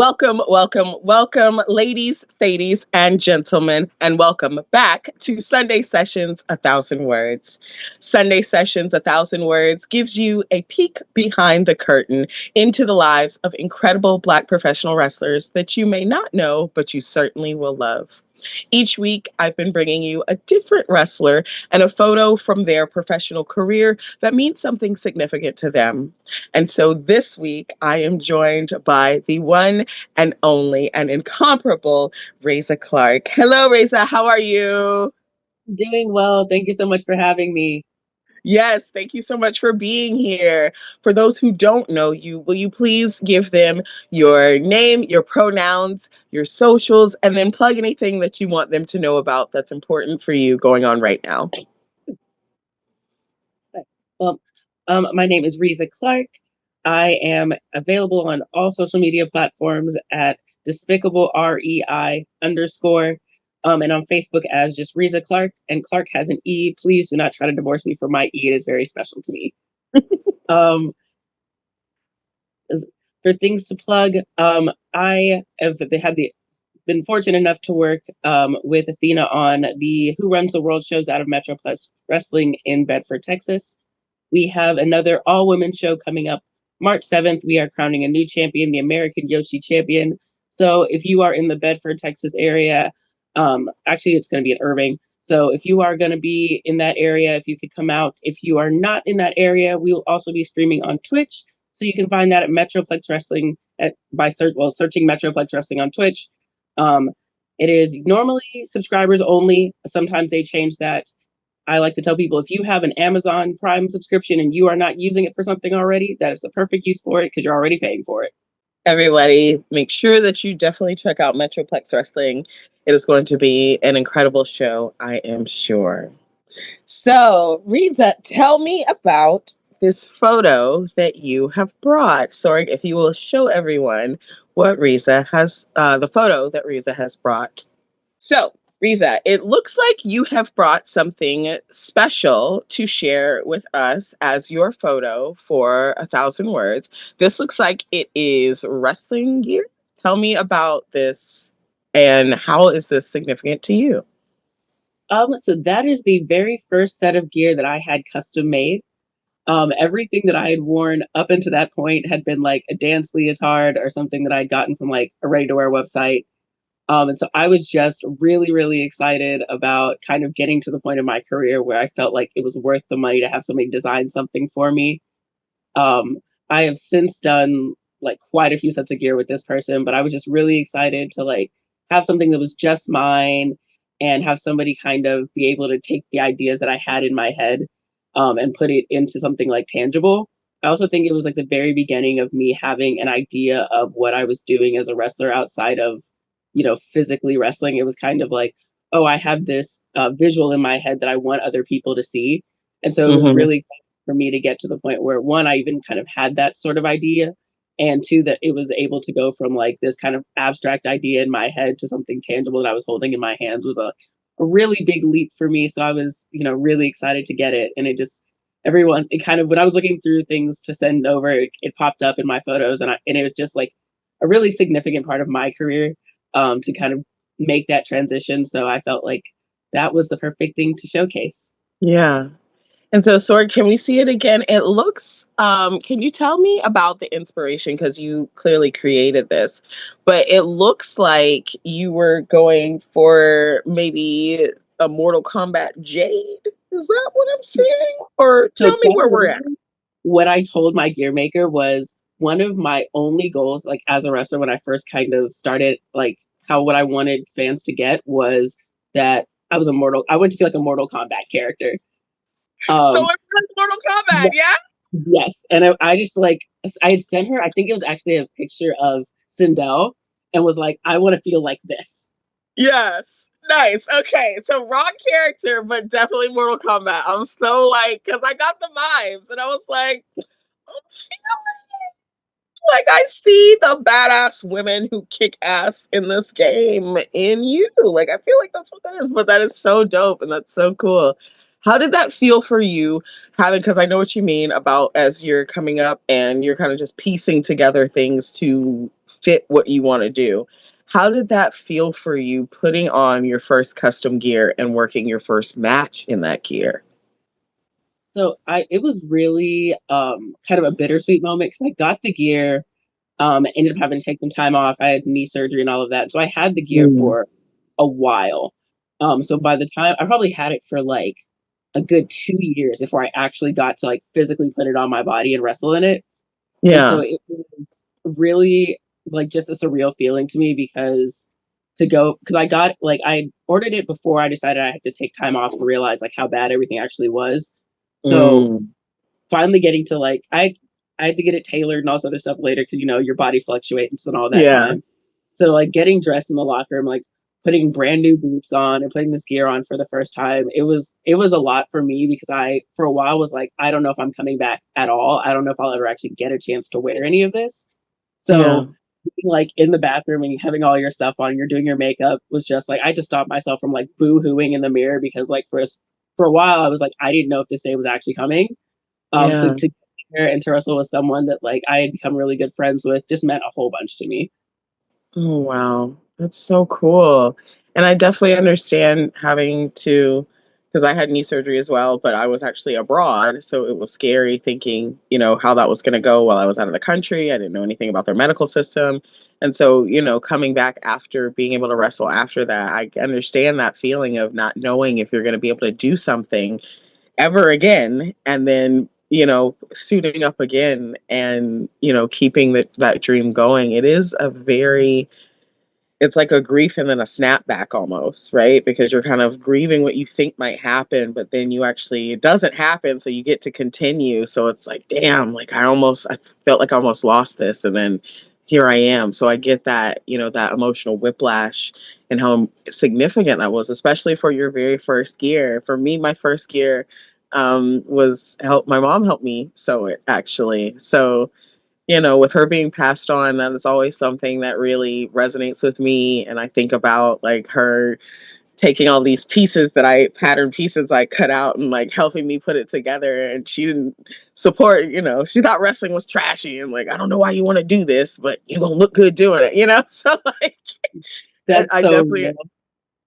Welcome, welcome, welcome, ladies, ladies, and gentlemen, and welcome back to Sunday Sessions, A Thousand Words. Sunday Sessions, A Thousand Words gives you a peek behind the curtain into the lives of incredible Black professional wrestlers that you may not know, but you certainly will love. Each week, I've been bringing you a different wrestler and a photo from their professional career that means something significant to them. And so this week, I am joined by the one and only and incomparable Reiza Clarke. Hello, Reiza. How are you? Doing well. Thank you so much for having me. Yes, thank you so much for being here. For those who don't know you, will you please give them your name, your pronouns, your socials, and then plug anything that you want them to know about that's important for you going on right now? Well, my name is Reiza Clarke. I am available on all social media platforms at despicable REI underscore, and on Facebook as just Reiza Clarke. And Clark has an E. Please do not try to divorce me for my E. It is very special to me. Um, for things to plug, I have been fortunate enough to work with Athena on the Who Runs the World shows out of Metroplex Wrestling in Bedford, Texas. We have another all-women show coming up March 7th. We are crowning a new champion, the American Yoshi champion. So if you are in the Bedford, Texas area, actually it's going to be in Irving. So if you are going to be in that area, if you could come out. If you are not in that area, we will also be streaming on Twitch. So you can find that at Metroplex Wrestling searching Metroplex Wrestling on Twitch. Um, it is normally subscribers only. Sometimes they change that. I like to tell people if you have an Amazon Prime subscription and you are not using it for something already, that is the perfect use for it because you're already paying for it. Everybody, make sure that you definitely check out Metroplex Wrestling. It is going to be an incredible show, I am sure. So, Riza, tell me about this photo that you have brought. Sorry, if you will show everyone what Riza has, the photo that Riza has brought. So, Riza, it looks like you have brought something special to share with us as your photo for A Thousand Words. This looks like it is wrestling gear. Tell me about this and how is this significant to you? So that is the very first set of gear that I had custom made. Everything that I had worn up until that point had been like a dance leotard or something that I'd gotten from like a ready to wear website. And so I was just really, really excited about kind of getting to the point in my career where I felt like it was worth the money to have somebody design something for me. Um, I have since done like quite a few sets of gear with this person, but I was just really excited to like have something that was just mine and have somebody kind of be able to take the ideas that I had in my head and put it into something like tangible. I also think it was like the very beginning of me having an idea of what I was doing as a wrestler outside of, physically wrestling. It was kind of like, oh, I have this visual in my head that I want other people to see. And so it was Mm-hmm. really for me to get to the point where one, I even kind of had that sort of idea, and two, that it was able to go from like this kind of abstract idea in my head to something tangible that I was holding in my hands was a really big leap for me. So I was, really excited to get it. And it kind of, when I was looking through things to send over, it popped up in my photos and it was just like a really significant part of my career to kind of make that transition. So I felt like that was the perfect thing to showcase. Yeah. And so, Sorg, can we see it again? It looks, can you tell me about the inspiration? Because you clearly created this, but it looks like you were going for maybe a Mortal Kombat Jade. Is that what I'm seeing? Or So tell me where we're at. what I told my gear maker was one of my only goals, like as a wrestler, when I first kind of started, like what I wanted fans to get was that I wanted to feel like a Mortal Kombat character. So Um, it's like Mortal Kombat, yeah, yeah? yes. And I just like, I had sent her, I think it was actually a picture of Sindel and was like, I want to feel like this. Yes. Nice. Okay. So rock character, but definitely Mortal Kombat. I'm so like, because I got the vibes and I was like, oh, like I see the badass women who kick ass in this game in you. Like I feel like that's what that is, but that is so dope and that's so cool. How did that feel for you having, because I know what you mean about as you're coming up and you're kind of just piecing together things to fit what you want to do. How did that feel for you putting on your first custom gear and working your first match in that gear? So it was really kind of a bittersweet moment because I got the gear, ended up having to take some time off. I had knee surgery and all of that. So I had the gear Mm. for a while. So by the time I probably had it for like a good 2 years before I actually got to like physically put it on my body and wrestle in it. And so Yeah. it was really like just a surreal feeling to me because to go, because I got like, I ordered it before I decided I had to take time off and realize like how bad everything actually was. So Mm. finally getting to like, I had to get it tailored and all this other stuff later because, you know, your body fluctuates and all that Yeah. time. So like getting dressed in the locker room, like putting brand new boots on and putting this gear on for the first time, it was a lot for me because I for a while was like, I don't know if I'm coming back at all. I don't know if I'll ever actually get a chance to wear any of this. Yeah. So being like in the bathroom and having all your stuff on, you're doing your makeup was just like I had to stop myself from like boo-hooing in the mirror because like for a while I was like I didn't know if this day was actually coming. So Yeah. to get there and to wrestle with someone that like I had become really good friends with just meant a whole bunch to me. Oh, wow. That's so cool. And I definitely understand having to, because I had knee surgery as well, but I was actually abroad. So it was scary thinking, how that was going to go while I was out of the country. I didn't know anything about their medical system. And so, coming back after being able to wrestle after that, I understand that feeling of not knowing if you're going to be able to do something ever again. And then, suiting up again and, keeping that dream going. It's like a grief and then a snapback almost, right? Because you're kind of grieving what you think might happen, but then it doesn't happen. So you get to continue. So it's like, damn, like I felt like I almost lost this. And then here I am. So I get that, that emotional whiplash and how significant that was, especially for your very first gear. For me, my first gear was my mom helped me sew it actually. So, with her being passed on, that is always something that really resonates with me. And I think about like her taking all these pattern pieces I cut out and like helping me put it together. And she didn't support, she thought wrestling was trashy and like, I don't know why you want to do this, but you're going to look good doing it. So like, That's I so definitely, real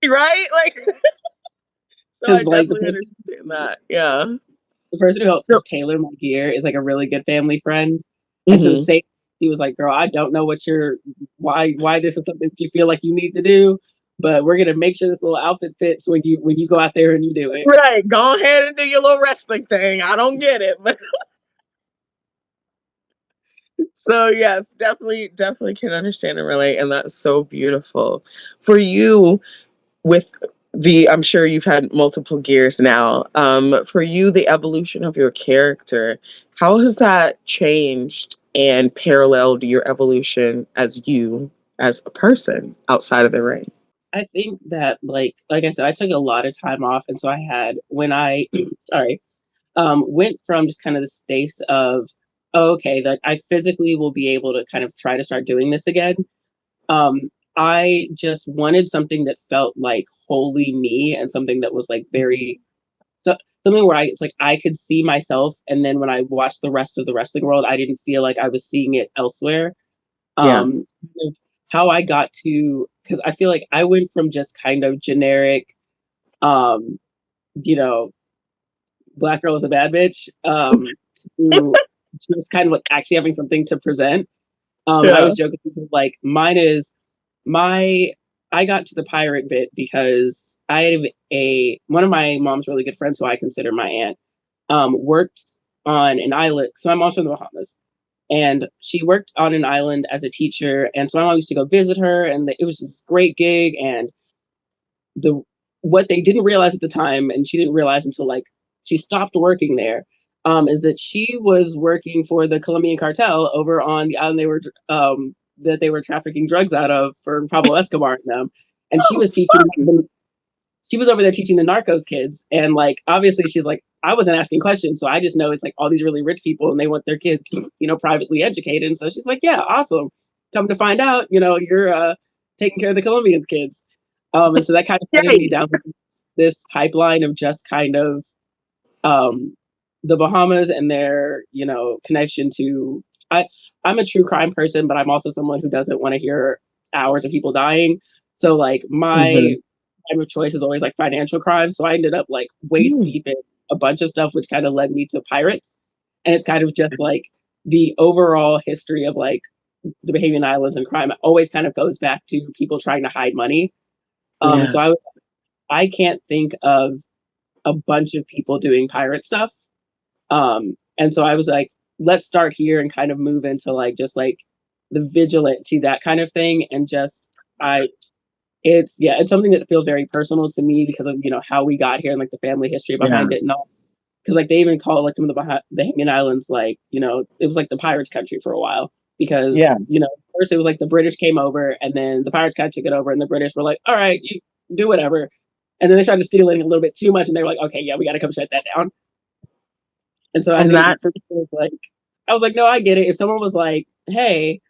right? Like, so because I like definitely understand that. Yeah. the person who helped So, tailor my gear is like a really good family friend, and to the mhm. same, he was like, "Girl, I don't know why this is something that you feel like you need to do, but we're gonna make sure this little outfit fits when you go out there and you do it." Right. Go ahead and do your little wrestling thing. I don't get it, but so yes, definitely can understand and relate, and that's so beautiful. For you, with I'm sure you've had multiple gears now. For you, the evolution of your character, how has that changed and paralleled your evolution as you as a person outside of the ring? I think that like I said, I took a lot of time off, and so I had when I sorry went from just kind of the space of oh, okay, that I physically will be able to kind of try to start doing this again. Um, I just wanted something that felt like wholly me and something that was like very so something where it's like I could see myself, and then when I watched the rest of the wrestling world, I didn't feel like I was seeing it elsewhere. Yeah. Um, how I got to because I feel like I went from just kind of generic, um, you know, black girl is a bad bitch, to just kind of like actually having something to present. And I Yeah. was joking like mine is my I got to the pirate bit because I have a one of my mom's really good friends who I consider my aunt worked on an island. So I'm also in the Bahamas, and she worked on an island as a teacher. And so I always used to go visit her, and it was this great gig. And the what they didn't realize at the time, and she didn't realize until like she stopped working there, is that she was working for the Colombian cartel over on the island that they were trafficking drugs out of for Pablo Escobar and them. And she Oh, was teaching she was over there teaching the narcos kids, and like obviously she's like I wasn't asking questions, so I just know it's like all these really rich people and they want their kids privately educated, and so she's like yeah, awesome, come to find out you're taking care of the Colombians kids. And so that kind of headed me yay. down this pipeline of just kind of um the Bahamas and their connection to I I'm a true crime person, but I'm also someone who doesn't want to hear hours of people dying. So like my Mhm. crime of choice is always like financial crime. So I ended up like waist Mm. deep in a bunch of stuff, which kind of led me to pirates. And it's kind of just like the overall history of like the Bahamian Islands and crime always kind of goes back to people trying to hide money. So Yes. I can't think of a bunch of people doing pirate stuff. And so I was like, let's start here and kind of move into like just like the vigilante, that kind of thing. And just I it's something that feels very personal to me because of, how we got here and like the family history Yeah. behind it and all. Because like they even call like some of the Bahamian Islands like, it was like the pirates country for a while Yeah. because, first it was like the British came over and then the pirates kind of took it over and the British were like, all right, you do whatever. And then they started stealing a little bit too much and they were like, okay, yeah, we got to come shut that down. And so I And that think for me, it was like, I was like, no, I get it. If someone was like, hey,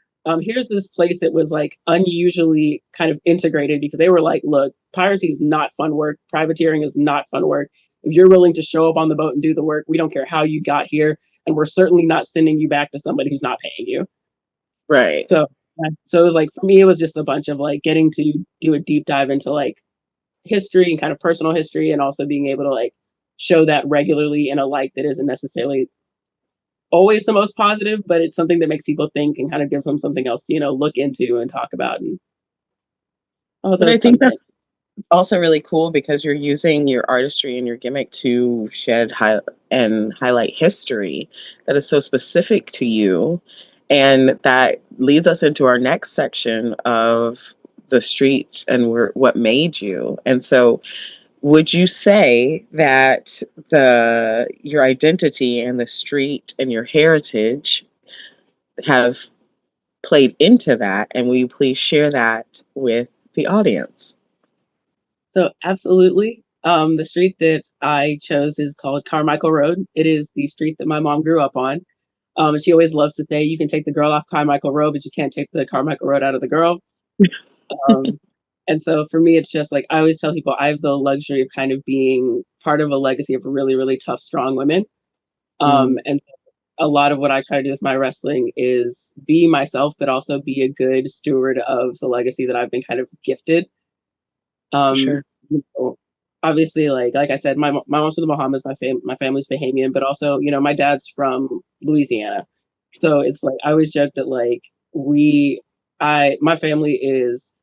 here's this place that was like unusually kind of integrated because they were like, look, piracy is not fun work. Privateering is not fun work. If you're willing to show up on the boat and do the work, we don't care how you got here. And we're certainly not sending you back to somebody who's not paying you. right. So it was like, for me, it was just a bunch of like getting to do a deep dive into like history and kind of personal history and also being able to like show that regularly in a light that isn't necessarily always the most positive, but it's something that makes people think and kind of gives them something else to, look into and talk about and all But I those think fun things. that's also really cool because you're using your artistry and your gimmick to and highlight history that is so specific to you. And that leads us into our next section of the street and what made you. And so, would you say that the your identity and the street and your heritage have played into that? And will you please share that with the audience? So absolutely. The street that I chose is called Carmichael Road. It is the street that my mom grew up on. And she always loves to say, you can take the girl off Carmichael Road, but you can't take the Carmichael Road out of the girl. Um, and so for me, it's just like I always tell people I have the luxury of kind of being part of a legacy of really, really tough, strong women. Mm, And a lot of what I try to do with my wrestling is be myself, but also be a good steward of the legacy that I've been kind of gifted. for Um, sure. Obviously, like I said, my mom's from the Bahamas, my family's Bahamian, but also my dad's from Louisiana, so it's like I always joke that like my family is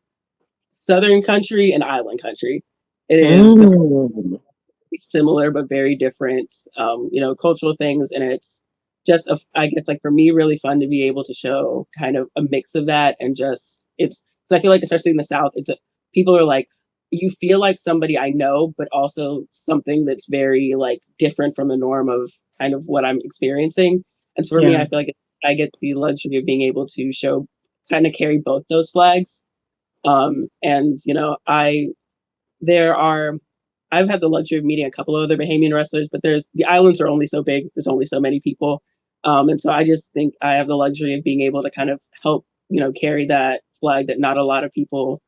Southern country and island country. It is Mm, similar but very different, cultural things. And it's just, I guess, like for me, really fun to be able to show kind of a mix of that. And just, so I feel like, especially in the South, people are like, you feel like somebody I know, but also something that's very like different from the norm of kind of what I'm experiencing. And so for me, yeah. I feel like I get the luxury of being able to show, kind of carry both those flags. And there are I've had the luxury of meeting a couple of other Bahamian wrestlers, but the islands are only so big. There's only so many people. And so I just think I have the luxury of being able to kind of help, carry that flag that not a lot of people,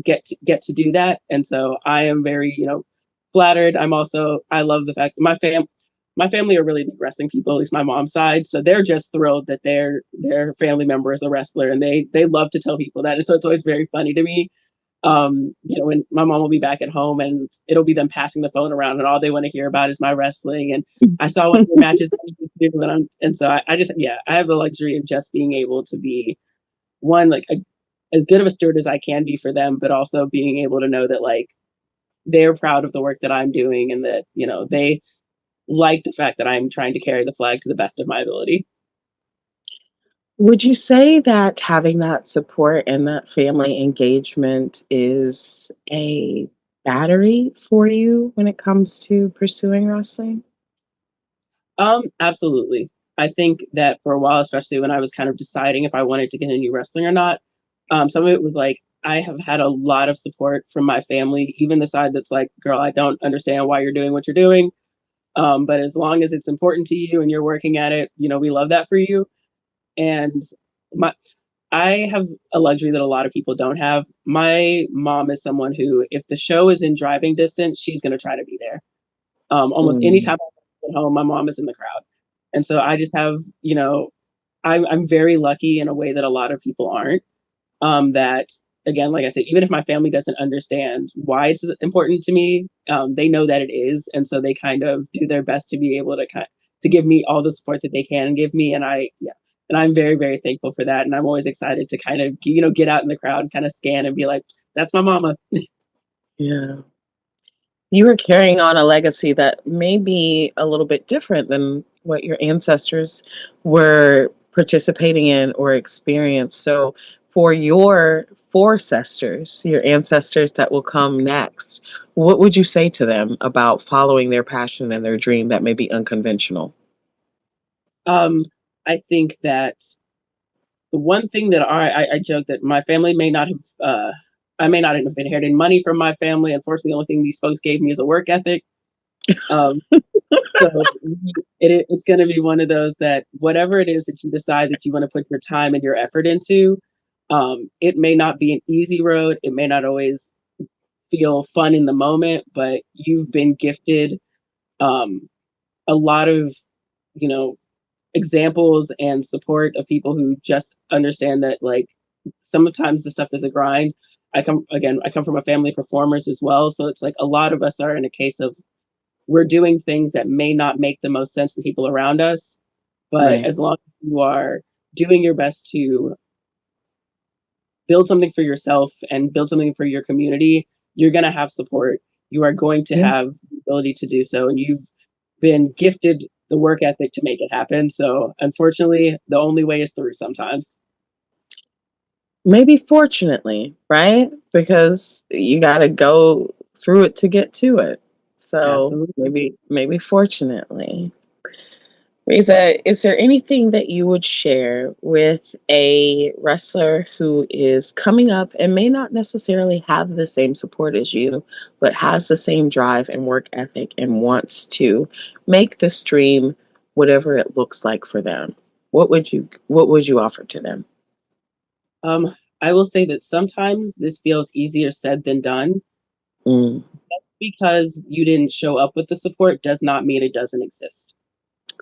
get to do that. And so I am very, flattered. I love the fact that my family are really big wrestling people, at least my mom's side. So they're just thrilled that their family member is a wrestler and they love to tell people that. And so it's always very funny to me, when my mom will be back at home and it'll be them passing the phone around and all they want to hear about is my wrestling. And I saw one of the matches that you do, and so I just, yeah, I have the luxury of just being able to be one, like as good of a steward as I can be for them, but also being able to know that like they're proud of the work that I'm doing and that, they like the fact that I'm trying to carry the flag to the best of my ability. Would you say that having that support and that family engagement is a battery for you when it comes to pursuing wrestling? Absolutely. I think that for a while, especially when I was kind of deciding if I wanted to get into wrestling or not, some of it was like I have had a lot of support from my family, even the side that's like, girl, I don't understand why you're doing what you're doing. But as long as it's important to you and you're working at it, we love that for you. And my I have a luxury that a lot of people don't have. My mom is someone who, if the show is in driving distance, she's going to try to be there. Almost any Mm, time I'm at home, my mom is in the crowd. And so I just have, I'm very lucky in a way that a lot of people aren't. That again, like I said, even if my family doesn't understand why it's important to me, they know that it is, and so they kind of do their best to be able to to give me all the support that they can give me, and I'm very very thankful for that, and I'm always excited to kind of get out in the crowd, kind of scan and be like, that's my mama. Yeah. You are carrying on a legacy that may be a little bit different than what your ancestors were participating in or experienced. So, for your forecestors, your ancestors that will come next, what would you say to them about following their passion and their dream that may be unconventional? I think that the one thing that I joke that my family may not have I may not have inherited money from my family. Unfortunately, the only thing these folks gave me is a work ethic. Um, so it's going to be one of those that whatever it is that you decide that you want to put your time and your effort into, it may not be an easy road. It may not always feel fun in the moment, but you've been gifted um, a lot of, you know, examples and support of people who just understand that like sometimes the stuff is a grind. I come from a family of performers as well, so it's like a lot of us are in a case of we're doing things that may not make the most sense to people around us, but Right. as long as you are doing your best to build something for yourself and build something for your community, you're going to have support. You are going to Yeah. have the ability to do so, and you've been gifted the work ethic to make it happen. So, unfortunately, the only way is through sometimes. Maybe fortunately, right? Because you got to go through it to get to it. So Absolutely. maybe fortunately. Riza, is there anything that you would share with a wrestler who is coming up and may not necessarily have the same support as you, but has the same drive and work ethic and wants to make this dream whatever it looks like for them? What would you offer to them? I will say that sometimes this feels easier said than done. Mm. Because you didn't show up with the support does not mean it doesn't exist.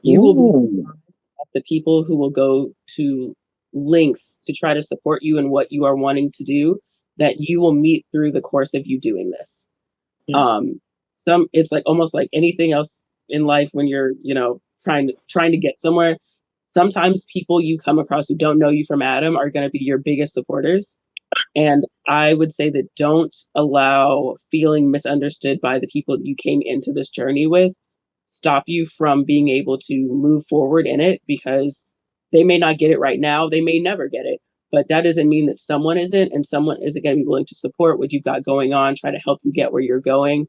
You will be Ooh. surprised at the people who will go to lengths to try to support you in what you are wanting to do that you will meet through the course of you doing this. Yeah. Um, it's like almost like anything else in life when you're, trying to get somewhere. Sometimes people you come across who don't know you from Adam are going to be your biggest supporters. And I would say that don't allow feeling misunderstood by the people that you came into this journey with stop you from being able to move forward in it because they may not get it right now. They may never get it. But that doesn't mean that someone isn't and someone isn't going to be willing to support what you've got going on, try to help you get where you're going.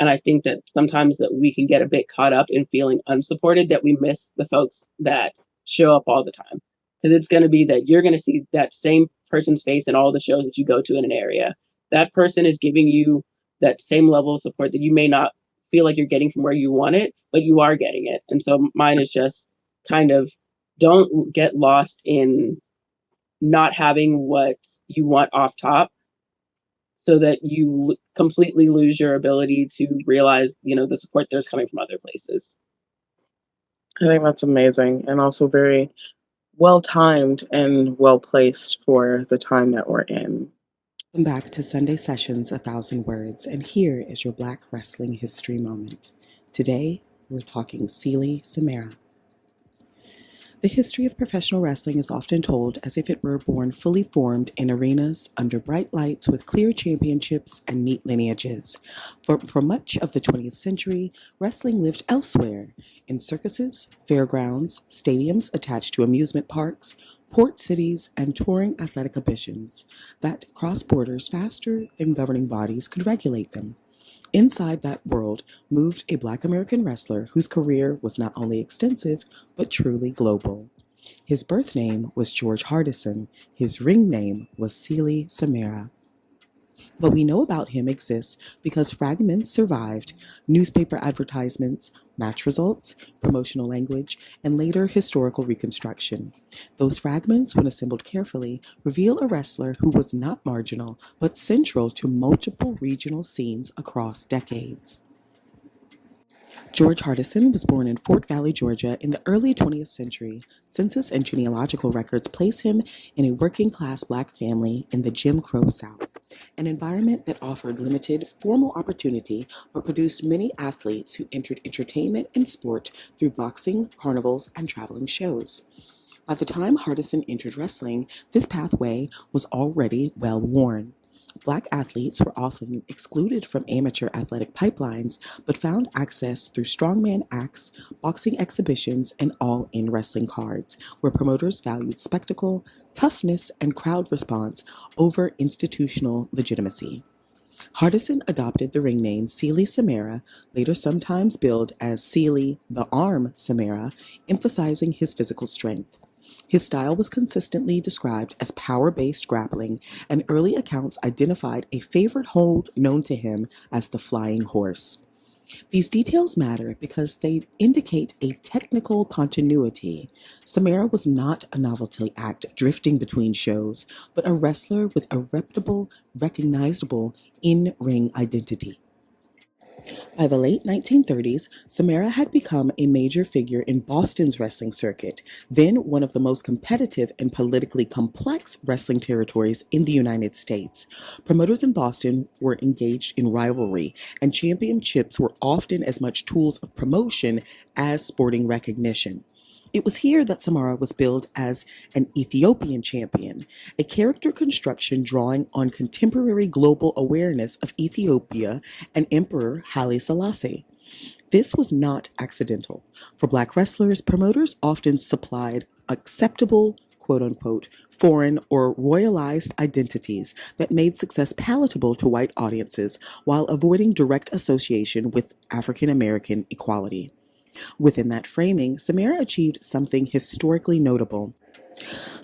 And I think that sometimes that we can get a bit caught up in feeling unsupported that we miss the folks that show up all the time because it's going to be that you're going to see that same person's face in all the shows that you go to in an area. That person is giving you that same level of support that you may not feel like you're getting from where you want it, but you are getting it. And so mine is just kind of don't get lost in not having what you want off top so that you completely lose your ability to realize, the support there's coming from other places. I think that's amazing and also very well timed and well placed for the time that we're in. Welcome back to Sunday Sessions, A Thousand Words, and here is your Black Wrestling History Moment. Today, we're talking Celie Samara. The history of professional wrestling is often told as if it were born fully formed in arenas under bright lights with clear championships and neat lineages. But for much of the 20th century, wrestling lived elsewhere in circuses, fairgrounds, stadiums attached to amusement parks, port cities, and touring athletic ambitions that crossed borders faster than governing bodies could regulate them. Inside that world moved a Black American wrestler whose career was not only extensive, but truly global. His birth name was George Hardison. His ring name was Celie Samara. What we know about him exists because fragments survived: newspaper advertisements, match results, promotional language, and later historical reconstruction. Those fragments, when assembled carefully, reveal a wrestler who was not marginal, but central to multiple regional scenes across decades. George Hardison was born in Fort Valley, Georgia in the early 20th century. Census and genealogical records place him in a working-class black family in the Jim Crow South, an environment that offered limited formal opportunity but produced many athletes who entered entertainment and sport through boxing, carnivals, and traveling shows. By the time Hardison entered wrestling, this pathway was already well worn. Black athletes were often excluded from amateur athletic pipelines, but found access through strongman acts, boxing exhibitions, and all-in wrestling cards, where promoters valued spectacle, toughness, and crowd response over institutional legitimacy. Hardison adopted the ring name Sealy Samara, later sometimes billed as Sealy the Arm Samara, emphasizing his physical strength. His style was consistently described as power-based grappling, and early accounts identified a favorite hold known to him as the flying horse. These details matter because they indicate a technical continuity. Samara was not a novelty act drifting between shows, but a wrestler with a reputable, recognizable in-ring identity. By the late 1930s, Samara had become a major figure in Boston's wrestling circuit, then one of the most competitive and politically complex wrestling territories in the United States. Promoters in Boston were engaged in rivalry, and championships were often as much tools of promotion as sporting recognition. It was here that Samara was billed as an Ethiopian champion, a character construction drawing on contemporary global awareness of Ethiopia and Emperor Haile Selassie. This was not accidental. For black wrestlers, promoters often supplied acceptable, quote-unquote, foreign or royalized identities that made success palatable to white audiences while avoiding direct association with African American equality. Within that framing, Samara achieved something historically notable.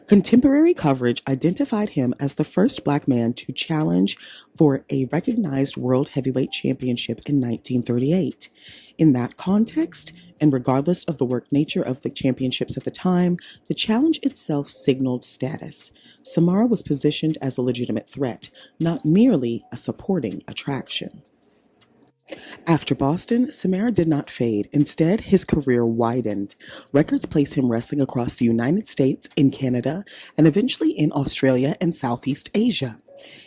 Contemporary coverage identified him as the first black man to challenge for a recognized World Heavyweight Championship in 1938. In that context, and regardless of the work nature of the championships at the time, the challenge itself signaled status. Samara was positioned as a legitimate threat, not merely a supporting attraction. After Boston, Samara did not fade. Instead, his career widened. Records place him wrestling across the United States, in Canada, and eventually in Australia and Southeast Asia.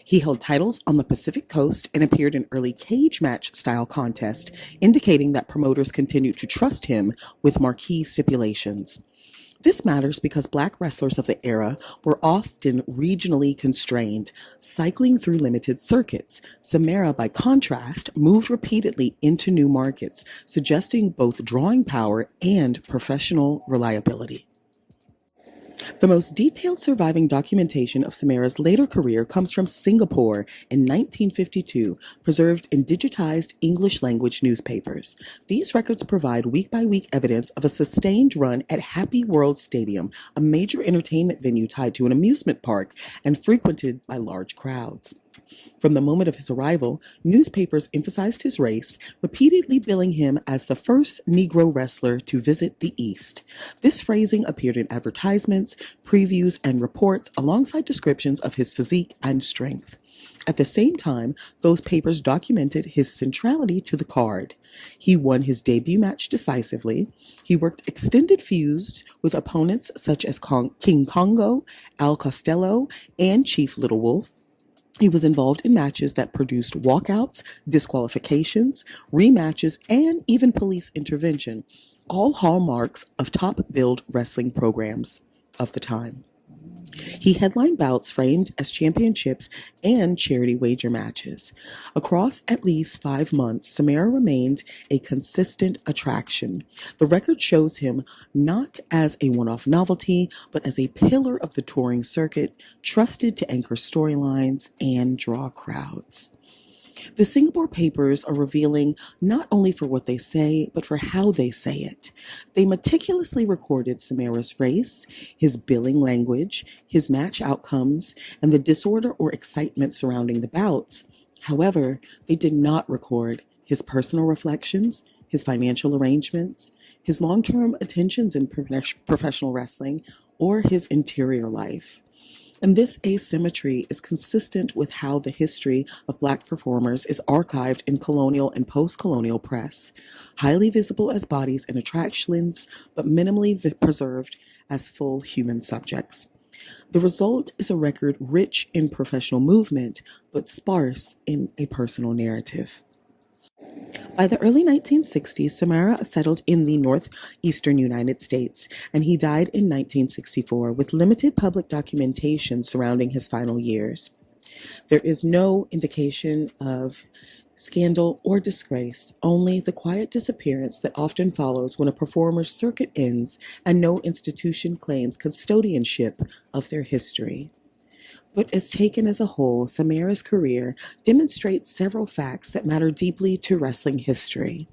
He held titles on the Pacific Coast and appeared in early cage match style contests, indicating that promoters continued to trust him with marquee stipulations. This matters because black wrestlers of the era were often regionally constrained, cycling through limited circuits. Samara, by contrast, moved repeatedly into new markets, suggesting both drawing power and professional reliability. The most detailed surviving documentation of Samara's later career comes from Singapore in 1952, preserved in digitized English-language newspapers. These records provide week-by-week evidence of a sustained run at Happy World Stadium, a major entertainment venue tied to an amusement park and frequented by large crowds. From the moment of his arrival, newspapers emphasized his race, repeatedly billing him as the first Negro wrestler to visit the East. This phrasing appeared in advertisements, previews, and reports alongside descriptions of his physique and strength. At the same time, those papers documented his centrality to the card. He won his debut match decisively. He worked extended feuds with opponents such as King Congo, Al Costello, and Chief Little Wolf. He was involved in matches that produced walkouts, disqualifications, rematches, and even police intervention, all hallmarks of top-billed wrestling programs of the time. He headlined bouts framed as championships and charity wager matches. Across at least 5 months, Samara remained a consistent attraction. The record shows him not as a one-off novelty, but as a pillar of the touring circuit, trusted to anchor storylines and draw crowds. The Singapore papers are revealing not only for what they say, but for how they say it. They meticulously recorded Samara's race, his billing language, his match outcomes, and the disorder or excitement surrounding the bouts. However, they did not record his personal reflections, his financial arrangements, his long-term attentions in professional wrestling, or his interior life. And this asymmetry is consistent with how the history of Black performers is archived in colonial and post-colonial press, highly visible as bodies and attractions, but minimally preserved as full human subjects. The result is a record rich in professional movement, but sparse in a personal narrative. By the early 1960s, Samara settled in the northeastern United States, and he died in 1964 with limited public documentation surrounding his final years. There is no indication of scandal or disgrace, only the quiet disappearance that often follows when a performer's circuit ends and no institution claims custodianship of their history. But as taken as a whole, Samara's career demonstrates several facts that matter deeply to wrestling history.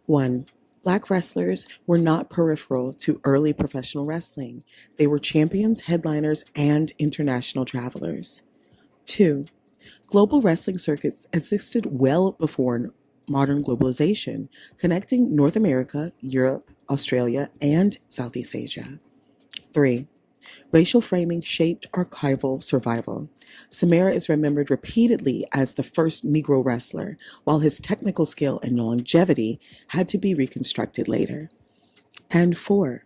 1. Black wrestlers were not peripheral to early professional wrestling. They were champions, headliners, and international travelers. 2. Global wrestling circuits existed well before modern globalization, connecting North America, Europe, Australia, and Southeast Asia. 3. Racial framing shaped archival survival. Samara is remembered repeatedly as the first Negro wrestler, while his technical skill and longevity had to be reconstructed later. And 4.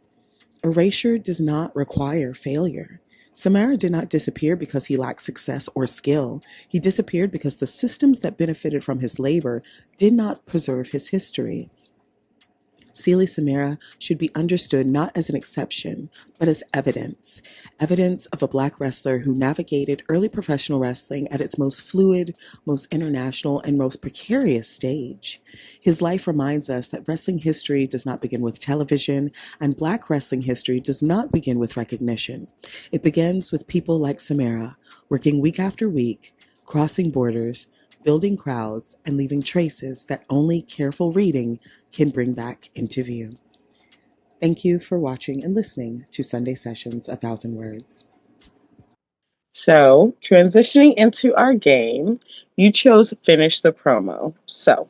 Erasure does not require failure. Samara did not disappear because he lacked success or skill. He disappeared because the systems that benefited from his labor did not preserve his history. Sealy Samara should be understood not as an exception, but as evidence. Evidence of a Black wrestler who navigated early professional wrestling at its most fluid, most international, and most precarious stage. His life reminds us that wrestling history does not begin with television, and Black wrestling history does not begin with recognition. It begins with people like Samara, working week after week, crossing borders, building crowds, and leaving traces that only careful reading can bring back into view. Thank you for watching and listening to Sunday Sessions 1,000 Words. So, transitioning into our game, you chose finish the promo. So,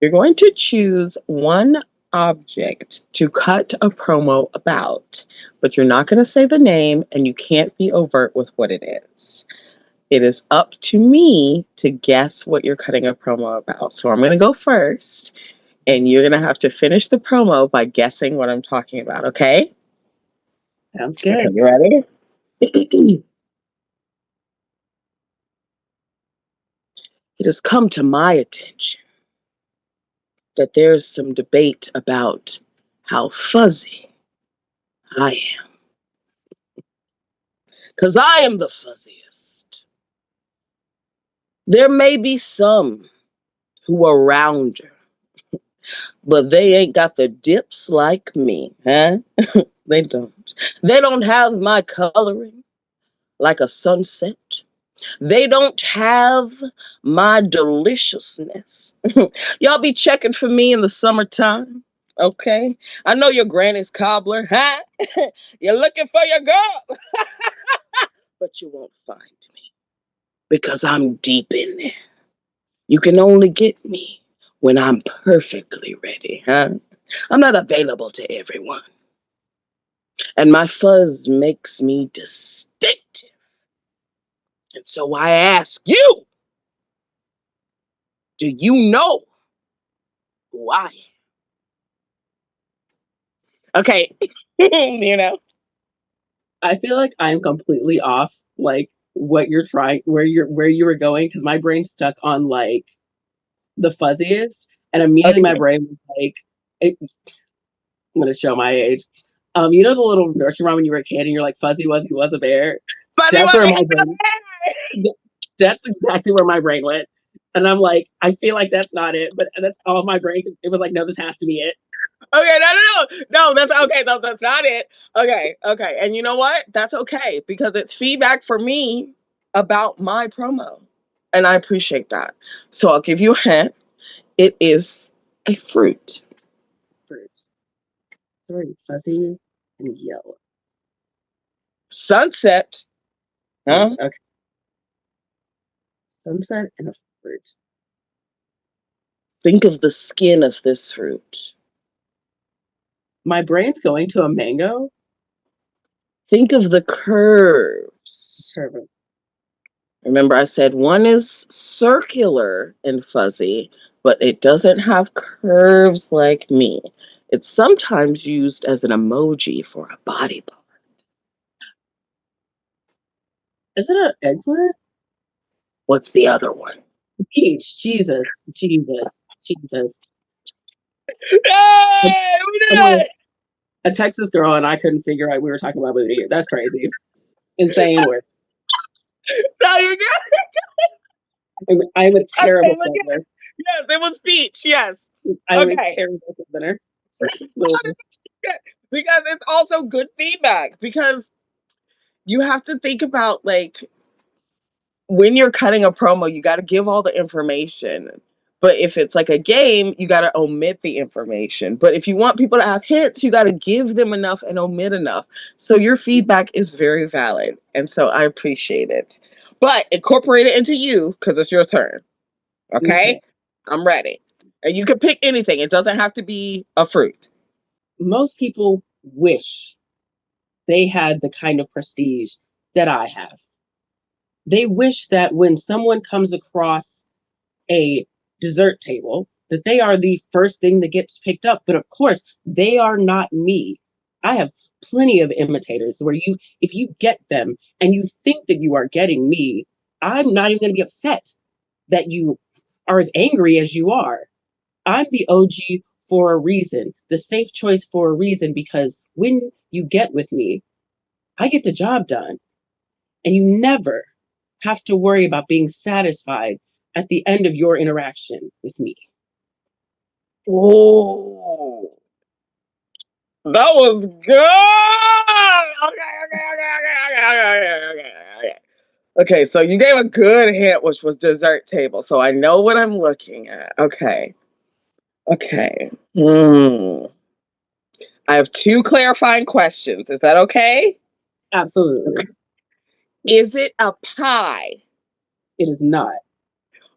you're going to choose one object to cut a promo about, but you're not going to say the name and you can't be overt with what it is. It is up to me to guess what you're cutting a promo about. So I'm going to go first, and you're going to have to finish the promo by guessing what I'm talking about, okay? Sounds good. Okay, you ready? It has come to my attention that there's some debate about how fuzzy I am. Because I am the fuzziest. There may be some who are rounder, but they ain't got the dips like me, huh? They don't. They don't have my coloring like a sunset. They don't have my deliciousness. Y'all be checking for me in the summertime, okay? I know your granny's cobbler, huh? You're looking for your girl, but you won't find me because I'm deep in there. You can only get me when I'm perfectly ready, huh? I'm not available to everyone. And my fuzz makes me distinctive. And so I ask you, do you know who I am? Okay, you know. I feel like I'm completely off, like what you're trying, where you were going, because my brain stuck on like the fuzziest, and immediately my Okay. brain was like, I'm gonna show my age. You know the little nursery rhyme when you were a kid and you're like fuzzy wuzzy was a bear. Fuzzy That's where Wuzzy. my brain. That's exactly where my brain went, and I'm like, I feel like that's not it, but that's all my brain. It was like, no, this has to be it. Okay, no, that's okay. No, that's not it. Okay. And you know what? That's okay because it's feedback for me about my promo. And I appreciate that. So I'll give you a hint. It is a fruit. Fruit. Sorry, fuzzy and yellow. Sunset. Huh? Okay. Sunset and a fruit. Think of the skin of this fruit. My brain's going to a mango. Think of the curves Perfect. Remember, I said one is circular and fuzzy, but it doesn't have curves like me. It's sometimes used as an emoji for a body part. Is it an eggplant? What's the other one? Peach. Jesus. Jesus. Jesus. Yay! We did I'm it! a Texas girl and I couldn't figure out we were talking about booty. That's crazy. Insane word. No, you got I'm a it. Okay, terrible look at southerner. it. Yes, it was peach. Yes. I'm a Okay. terrible southerner. Because it's also good feedback. Because you have to think about, like, when you're cutting a promo, you got to give all the information. But if it's like a game, you got to omit the information. But if you want people to have hints, you got to give them enough and omit enough. So your feedback is very valid. And so I appreciate it. But incorporate it into you because it's your turn. Okay. Okay? I'm ready. And you can pick anything, it doesn't have to be a fruit. Most people wish they had the kind of prestige that I have. They wish that when someone comes across a dessert table, that they are the first thing that gets picked up. But of course, they are not me. I have plenty of imitators where if you get them and you think that you are getting me, I'm not even going to be upset that you are as angry as you are. I'm the OG for a reason, the safe choice for a reason, because when you get with me, I get the job done. And you never have to worry about being satisfied at the end of your interaction with me. Oh, that was good. Okay. Okay, so you gave a good hint, which was dessert table. So I know what I'm looking at. Okay. Okay. I have two clarifying questions. Is that okay? Absolutely. Is it a pie? It is not.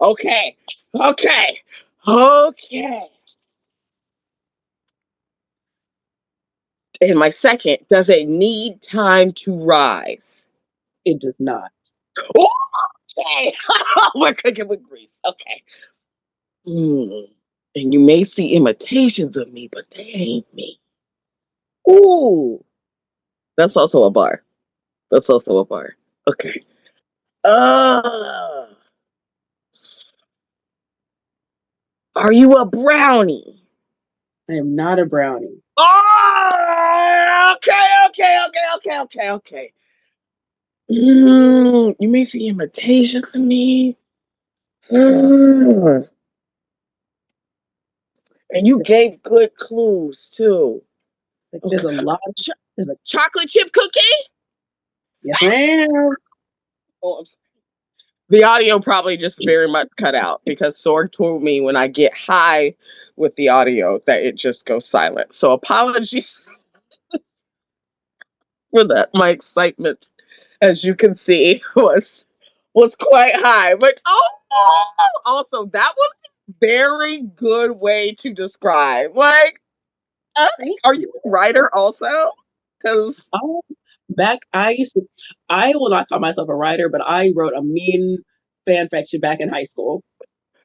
Okay. Okay. Okay. And my second, does it need time to rise? It does not. Okay. We're cooking with grease. Okay. And you may see imitations of me, but they ain't me. Ooh. That's also a bar. That's also a bar. Okay. Uh, are you a brownie? I am not a brownie. Oh, okay. You may see imitations of me. And you gave good clues too. Like, Okay. there's a lot. There's a Chocolate chip cookie? yes, ma'am. Oh, I'm sorry. The audio probably just very much cut out because Sorg told me when I get high with the audio that it just goes silent. So apologies for that. My excitement, as you can see, was quite high. But also that was a very good way to describe. Like, are you a writer also? Because Oh, I will not call myself a writer, but I wrote a mean fan fiction back in high school.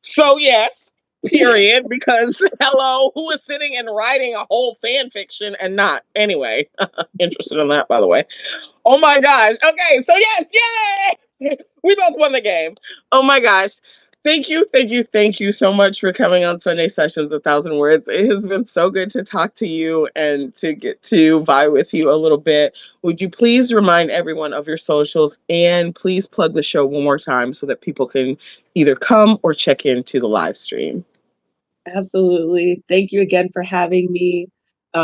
so yes, period. Because hello, who is sitting and writing a whole fan fiction and not anyway? Interested in that, by the way. Oh my gosh. Okay, so yes, yay! We both won the game. Oh my gosh. Thank you so much for coming on Sunday Sessions, A Thousand Words. It has been so good to talk to you and to get to vibe with you a little bit. Would you please remind everyone of your socials and please plug the show one more time so that people can either come or check into the live stream? Absolutely. Thank you again for having me.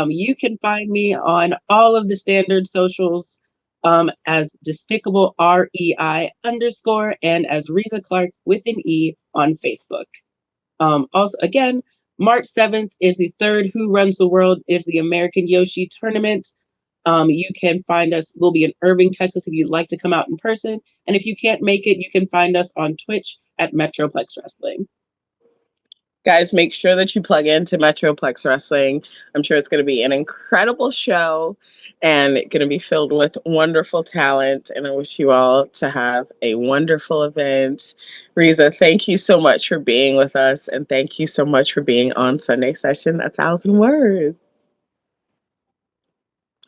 You can find me on all of the standard socials as Despicable REI underscore and as Reiza Clarke with an E on Facebook. Also, again, March 7th is the third Who Runs the World is the American Yoshi tournament. You can find us, we'll be in Irving, Texas if you'd like to come out in person. And if you can't make it, you can find us on Twitch at Metroplex Wrestling. Guys, make sure that you plug into Metroplex Wrestling. I'm sure it's going to be an incredible show and going to be filled with wonderful talent. And I wish you all to have a wonderful event. Reiza, thank you so much for being with us. And thank you so much for being on Sunday Session 1,000 Words.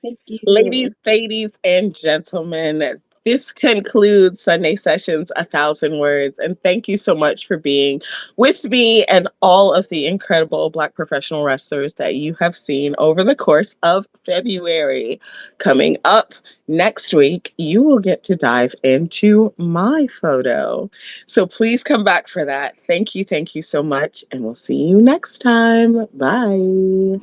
Thank you. Ladies, and gentlemen, this concludes Sunday Sessions 1,000 Words. And thank you so much for being with me and all of the incredible Black professional wrestlers that you have seen over the course of February. Coming up next week, you will get to dive into my photo. So please come back for that. Thank you so much. And we'll see you next time. Bye.